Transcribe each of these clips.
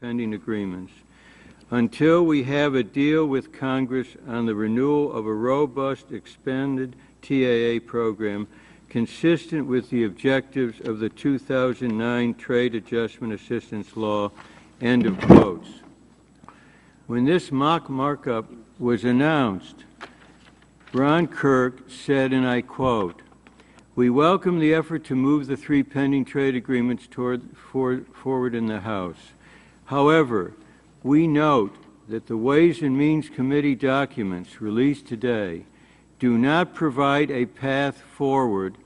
pending agreements until we have a deal with Congress on the renewal of a robust, expanded TAA program consistent with the objectives of the 2009 Trade Adjustment Assistance Law." End of quotes. When this mock markup was announced, Ron Kirk said, and I quote, "We welcome the effort to move the 3 pending trade agreements forward in the House. However, we note that the Ways and Means Committee documents released today do not provide a path forward,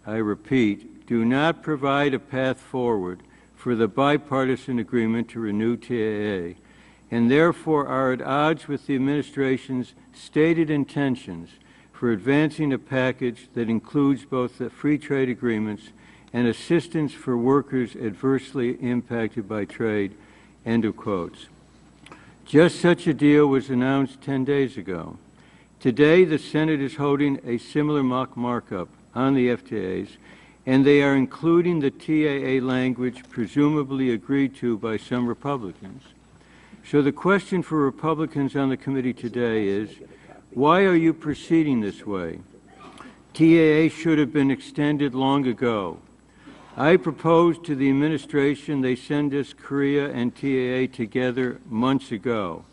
I repeat, do not provide a path forward for the bipartisan agreement to renew TAA, and therefore are at odds with the administration's stated intentions for advancing a package that includes both the free trade agreements and assistance for workers adversely impacted by trade." End of quotes. Just such a deal was announced 10 days ago. Today, the Senate is holding a similar mock markup on the FTAs, and they are including the TAA language presumably agreed to by some Republicans. So the question for Republicans on the committee today is, why are you proceeding this way? TAA should have been extended long ago. I proposed to the administration they send us Korea and TAA together months ago.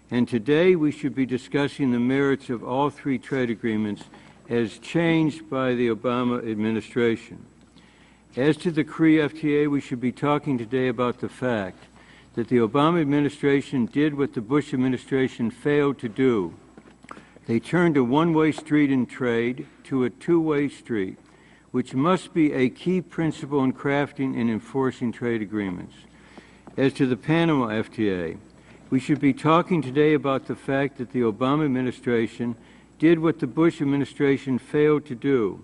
And today we should be discussing the merits of all 3 trade agreements as changed by the Obama administration. As to the Korea FTA, we should be talking today about the fact that the Obama administration did what the Bush administration failed to do. They turned a one-way street in trade to a two-way street, which must be a key principle in crafting and enforcing trade agreements. As to the Panama FTA, we should be talking today about the fact that the Obama administration did what the Bush administration failed to do.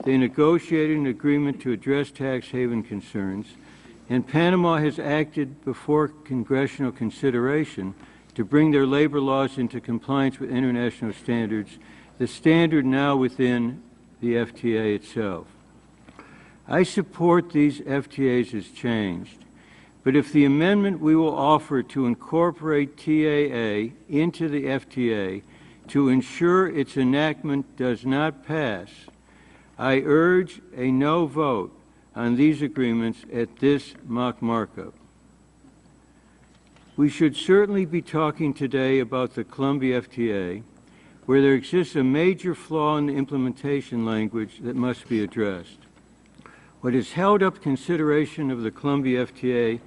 They negotiated an agreement to address tax haven concerns, and Panama has acted before congressional consideration to bring their labor laws into compliance with international standards, the standard now within the FTA itself. I support these FTAs as changed, but if the amendment we will offer to incorporate TAA into the FTA to ensure its enactment does not pass, I urge a no vote on these agreements at this mock markup. We should certainly be talking today about the Colombia FTA, where there exists a major flaw in the implementation language that must be addressed. What has held up consideration of the Colombia FTA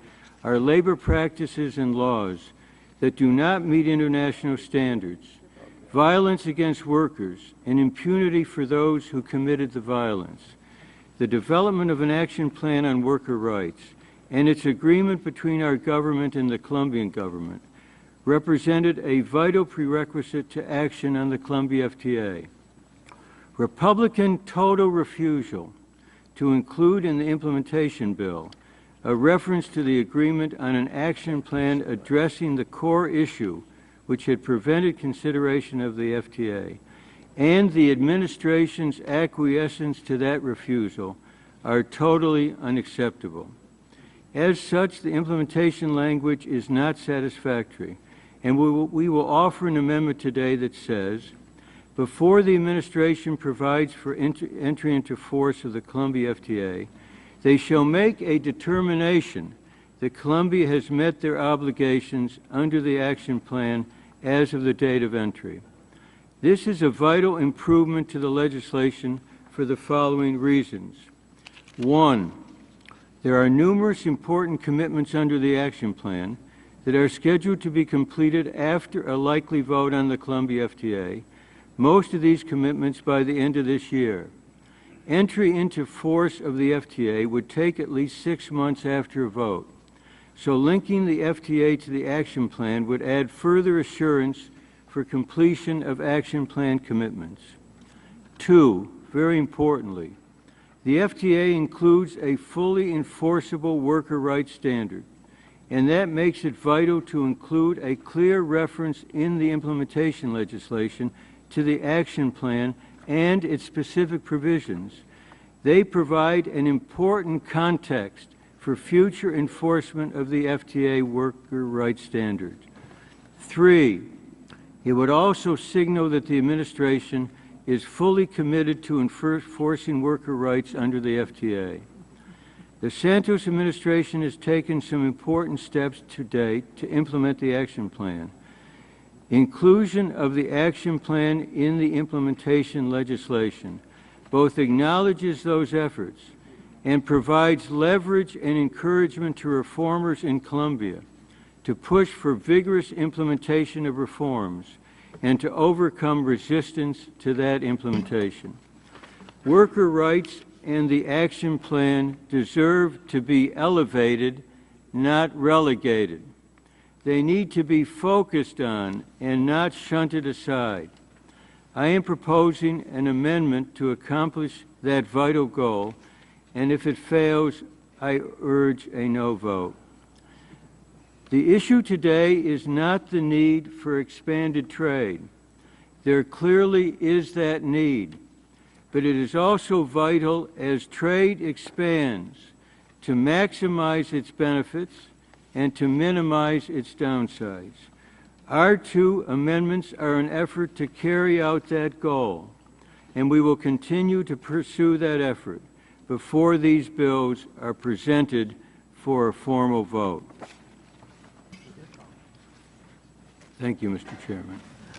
are labor practices and laws that do not meet international standards, violence against workers, and impunity for those who committed the violence. The development of an action plan on worker rights and its agreement between our government and the Colombian government represented a vital prerequisite to action on the Colombia FTA. Republican total refusal to include in the implementation bill a reference to the agreement on an action plan addressing the core issue which had prevented consideration of the FTA, and the administration's acquiescence to that refusal are totally unacceptable. As such, the implementation language is not satisfactory, and we will offer an amendment today that says, before the administration provides for entry into force of the Colombia FTA, they shall make a determination that Colombia has met their obligations under the action plan as of the date of entry. This is a vital improvement to the legislation for the following reasons. 1, there are numerous important commitments under the action plan that are scheduled to be completed after a likely vote on the Colombia FTA, most of these commitments by the end of this year. Entry into force of the FTA would take at least 6 months after a vote, so linking the FTA to the action plan would add further assurance for completion of action plan commitments. 2, very importantly, the FTA includes a fully enforceable worker rights standard, and that makes it vital to include a clear reference in the implementation legislation to the action plan and its specific provisions. They provide an important context for future enforcement of the FTA worker rights standards. 3, it would also signal that the administration is fully committed to enforcing worker rights under the FTA. The Santos administration has taken some important steps to date to implement the action plan. Inclusion of the action plan in the implementation legislation both acknowledges those efforts and provides leverage and encouragement to reformers in Colombia to push for vigorous implementation of reforms and to overcome resistance to that implementation. Worker rights and the action plan deserve to be elevated, not relegated. They need to be focused on and not shunted aside. I am proposing an amendment to accomplish that vital goal, and if it fails, I urge a no vote. The issue today is not the need for expanded trade. There clearly is that need, but it is also vital as trade expands to maximize its benefits and to minimize its downsides. Our 2 amendments are an effort to carry out that goal, and we will continue to pursue that effort before these bills are presented for a formal vote. Thank you, Mr. Chairman.